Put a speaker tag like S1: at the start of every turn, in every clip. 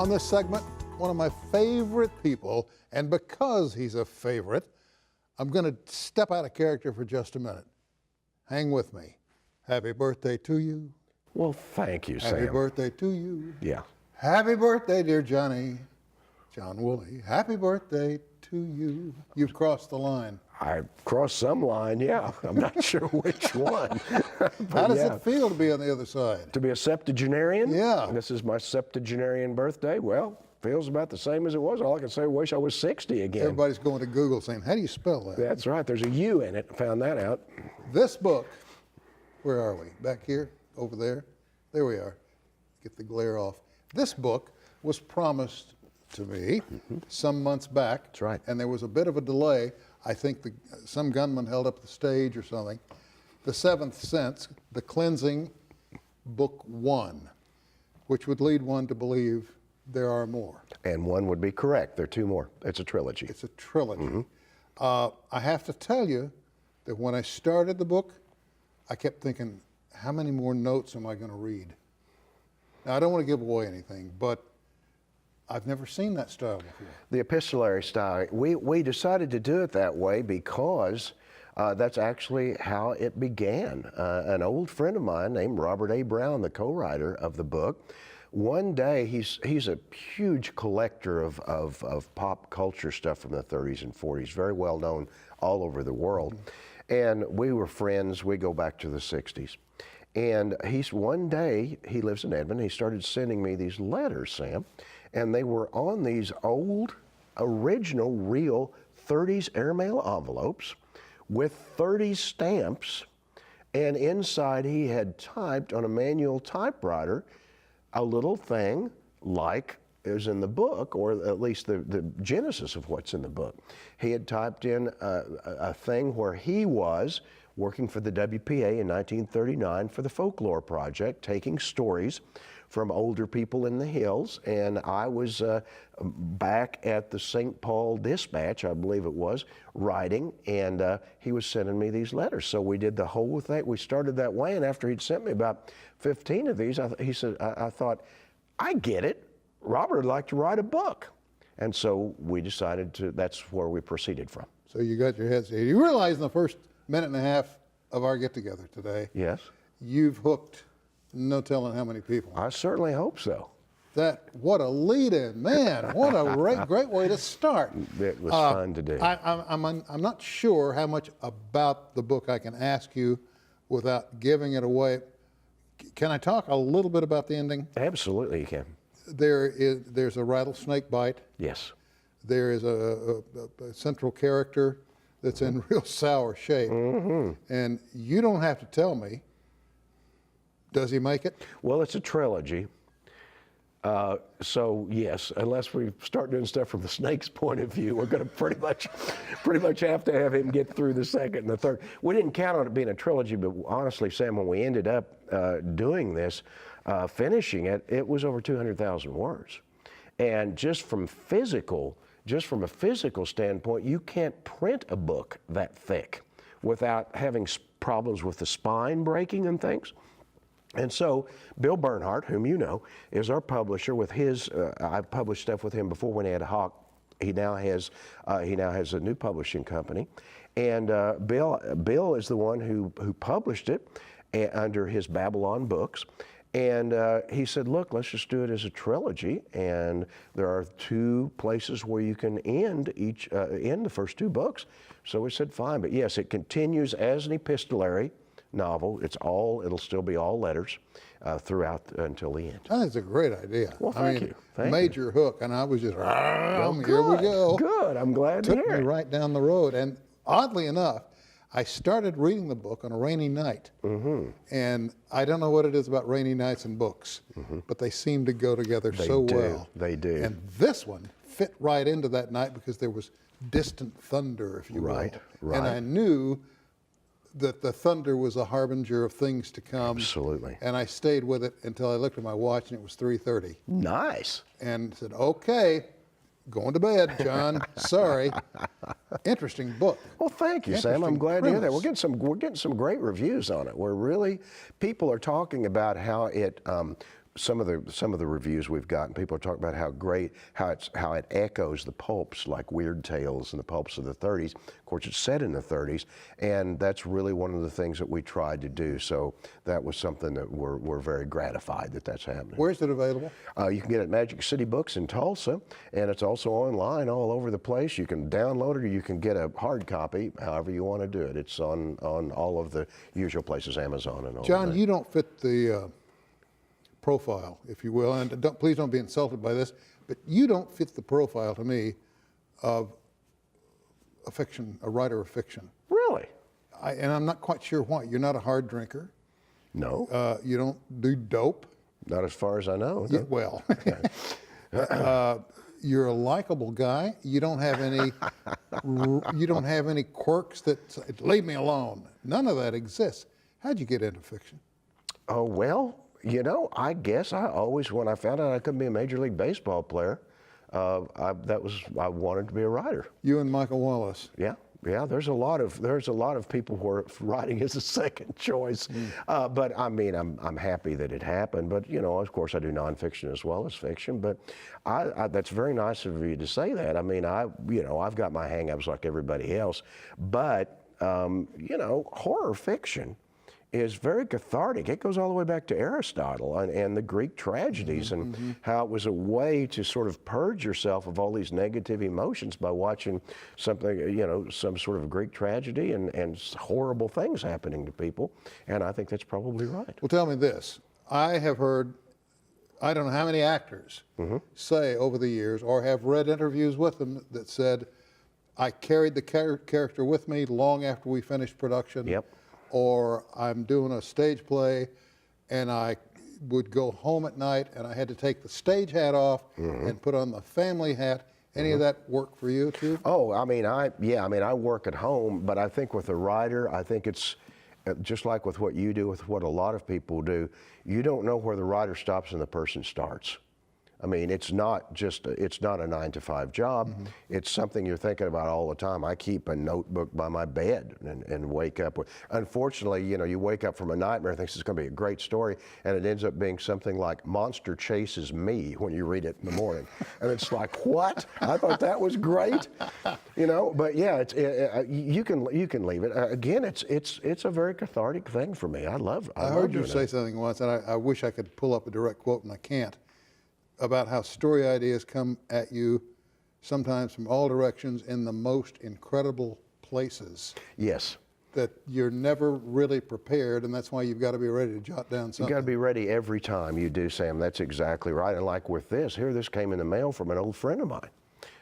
S1: On this segment, one of my favorite people, and because he's a favorite, I'm going to step out of character for just a minute. Hang with me. Happy birthday to you.
S2: Well, thank you, Sam.
S1: Happy birthday to you.
S2: Yeah.
S1: Happy birthday, dear Johnny. John Wooley. Happy birthday to you. You've crossed the line.
S2: I crossed some line, yeah. I'm not sure which one.
S1: How does it feel to be on the other side?
S2: To be a septuagenarian?
S1: Yeah.
S2: This is my septuagenarian birthday. Well, feels about the same as it was. All I can say, wish I was 60 again.
S1: Everybody's going to Google saying, how do you spell that?
S2: That's right. There's a U in it. I found that out.
S1: This book, where are we? Back here? Over there? There we are. Get the glare off. This book was promised to me some months back.
S2: That's right.
S1: And there was a bit of a delay. I think some gunman held up the stage or something. The Seventh Sense, The Cleansing, Book 1, which would lead one to believe there are more.
S2: And one would be correct. There are two more. It's a trilogy.
S1: It's a trilogy. I have to tell you that when I started the book, I kept thinking, how many more notes am I going to read? Now, I don't want to give away anything, but I've never seen that style before.
S2: The epistolary style, we decided to do it that way because that's actually how it began. An old friend of mine named Robert A. Brown, the co-writer of the book, one day, he's a huge collector of pop culture stuff from the 30s and 40s, very well known all over the world. And we were friends, we go back to the 60s. And one day, he lives in Edmond, he started sending me these letters, Sam, and they were on these old, original, real 30s airmail envelopes with 30 stamps, and inside he had typed on a manual typewriter a little thing like is in the book, or at least the genesis of what's in the book. He had typed in a thing where he was working for the WPA in 1939 for the Folklore Project, taking stories from older people in the hills, and I was back at the St. Paul Dispatch, I believe it was, writing, and he was sending me these letters. So we did the whole thing. We started that way, and after he'd sent me about 15 of these, he said, I thought, I get it. Robert would like to write a book. And so we decided that's where we proceeded from.
S1: So you got your head set. You realize in the first minute and a half of our get-together today,
S2: yes,
S1: you've hooked no telling how many people.
S2: I certainly hope so.
S1: What a lead-in, man! What a great way to start.
S2: It was fun to do.
S1: I'm not sure how much about the book I can ask you without giving it away. Can I talk a little bit about the ending?
S2: Absolutely, you can.
S1: There's a rattlesnake bite.
S2: Yes.
S1: There is a central character that's in real sour shape, and you don't have to tell me. Does he make it?
S2: Well, it's a trilogy. So yes, unless we start doing stuff from the snake's point of view, we're going to pretty much have to have him get through the second and the third. We didn't count on it being a trilogy, but honestly, Sam, when we ended up doing this, finishing it, it was over 200,000 words. And just from a physical standpoint, you can't print a book that thick without having problems with the spine breaking and things. And so Bill Bernhardt, whom you know, is our publisher with his, I've published stuff with him before when he had a Hawk. He now has a new publishing company. And Bill is the one who published it under his Babylon Books. And he said, look, let's just do it as a trilogy. And there are two places where you can end the first two books. So we said, fine. But yes, it continues as an epistolary novel. It'll still be all letters throughout until the end.
S1: I think it's a great idea.
S2: Well, thank you.
S1: Major hook, and I was just,
S2: well,
S1: here we go.
S2: Good, I'm glad to hear it.
S1: Took me right down the road, and oddly enough, I started reading the book on a rainy night, and I don't know what it is about rainy nights and books, but they seem to go together so well.
S2: They do.
S1: And this one fit right into that night because there was distant thunder, if you will.
S2: Right.
S1: And I knew that the thunder was a harbinger of things to come.
S2: Absolutely.
S1: And I stayed with it until I looked at my watch and it was 3:30.
S2: Nice.
S1: And said, okay, going to bed, John. Sorry. Interesting book.
S2: Well, thank you, Sam. I'm glad to hear that. We're getting some great reviews on it. People are talking about how it some of the reviews we've gotten, people are talking about how great, how it echoes the pulps like Weird Tales and the pulps of the 30s. Of course, it's set in the 30s, and that's really one of the things that we tried to do. So that was something that we're very gratified that that's happening.
S1: Where's it available?
S2: You can get it at Magic City Books in Tulsa, and it's also online all over the place. You can download it, or you can get a hard copy, however you want to do it. It's on all of the usual places, Amazon and all.
S1: John, you don't fit the profile, if you will, and please don't be insulted by this, but you don't fit the profile to me of a writer of fiction.
S2: Really?
S1: And I'm not quite sure why. You're not a hard drinker.
S2: No.
S1: You don't do dope.
S2: Not as far as I know.
S1: Yeah, well, you're a likable guy. You don't have any. You don't have any quirks that say, leave me alone. None of that exists. How'd you get into fiction?
S2: Oh well, I guess I always, when I found out I couldn't be a Major League Baseball player, I wanted to be a writer.
S1: You and Michael Wallace.
S2: Yeah. Yeah, there's a lot of people who are writing is a second choice, but I mean, I'm happy that it happened. But of course, I do nonfiction as well as fiction. But that's very nice of you to say that. I mean, I've got my hang-ups like everybody else, but horror fiction is very cathartic. It goes all the way back to Aristotle and the Greek tragedies, and how it was a way to sort of purge yourself of all these negative emotions by watching something, some sort of Greek tragedy and horrible things happening to people. And I think that's probably right.
S1: Well, tell me this. I have heard, I don't know how many actors say over the years, or have read interviews with them that said, I carried the character with me long after we finished production.
S2: Yep.
S1: Or I'm doing a stage play and I would go home at night and I had to take the stage hat off and put on the family hat. Any of that work for you too?
S2: Oh, I mean, I work at home, but I think with a writer, I think it's just like with what you do, with what a lot of people do, you don't know where the writer stops and the person starts. I mean, it's not a 9-to-5 job. It's something you're thinking about all the time. I keep a notebook by my bed and wake up with. Unfortunately, you wake up from a nightmare and think it's going to be a great story, and it ends up being something like Monster Chases Me when you read it in the morning, and it's like, what? I thought that was great, But yeah, you can leave it. Again, it's a very cathartic thing for me. I
S1: heard you say something once, and I wish I could pull up a direct quote, and I can't, about how story ideas come at you sometimes from all directions in the most incredible places.
S2: Yes.
S1: That you're never really prepared, and that's why you've got to be ready to jot down something.
S2: You've got to be ready every time you do, Sam. That's exactly right. And like with this came in the mail from an old friend of mine.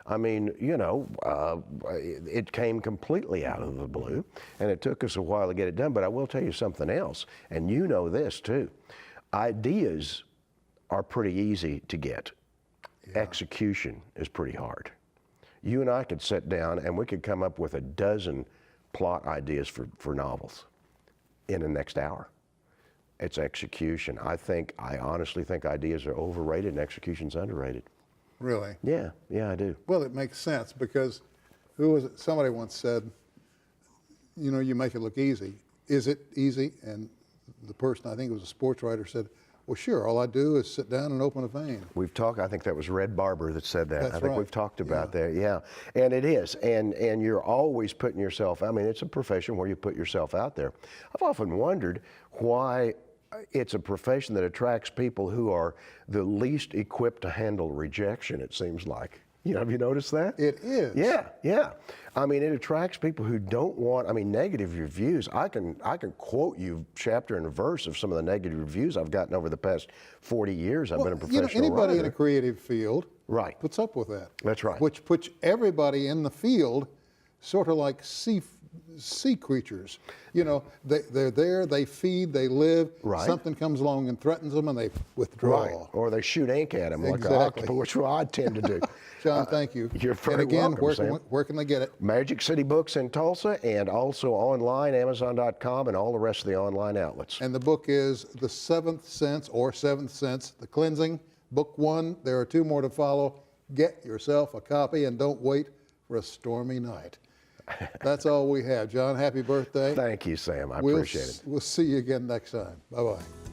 S2: I mean, it came completely out of the blue, and it took us a while to get it done. But I will tell you something else, and you know this too. Ideas are pretty easy to get. Yeah. Execution is pretty hard. You and I could sit down and we could come up with a dozen plot ideas for novels in the next hour. It's execution. I honestly think ideas are overrated and execution's underrated.
S1: Really?
S2: Yeah, I do.
S1: Well, it makes sense because who was it? Somebody once said, you make it look easy. Is it easy? And the person, I think it was a sports writer, said, well, sure, all I do is sit down and open a vein.
S2: We've talked, I think that was Red Barber that said that.
S1: That's
S2: I think
S1: right.
S2: We've talked about that, yeah. And it is, and you're always putting yourself, I mean, it's a profession where you put yourself out there. I've often wondered why it's a profession that attracts people who are the least equipped to handle rejection, it seems like. Have you noticed that?
S1: It is.
S2: Yeah. I mean, it attracts people who don't want, negative reviews. I can quote you chapter and verse of some of the negative reviews I've gotten over the past 40 years I've been a professional
S1: anybody
S2: writer.
S1: in a creative field puts up with that.
S2: That's right.
S1: Which puts everybody in the field sort of like sea creatures. They're there, they feed, they live.
S2: Right.
S1: Something comes along and threatens them and they withdraw.
S2: Right. Or they shoot ink at them
S1: Exactly.
S2: like an octopus, which I tend to do.
S1: John, thank you.
S2: You're very
S1: And again,
S2: welcome,
S1: where can they get it?
S2: Magic City Books in Tulsa, and also online, Amazon.com, and all the rest of the online outlets.
S1: And the book is The Seventh Sense, or Seventh Sense, The Cleansing, Book 1. There are 2 more to follow. Get yourself a copy and don't wait for a stormy night. That's all we have. John, happy birthday.
S2: Thank you, Sam. I appreciate it.
S1: We'll see you again next time. Bye-bye.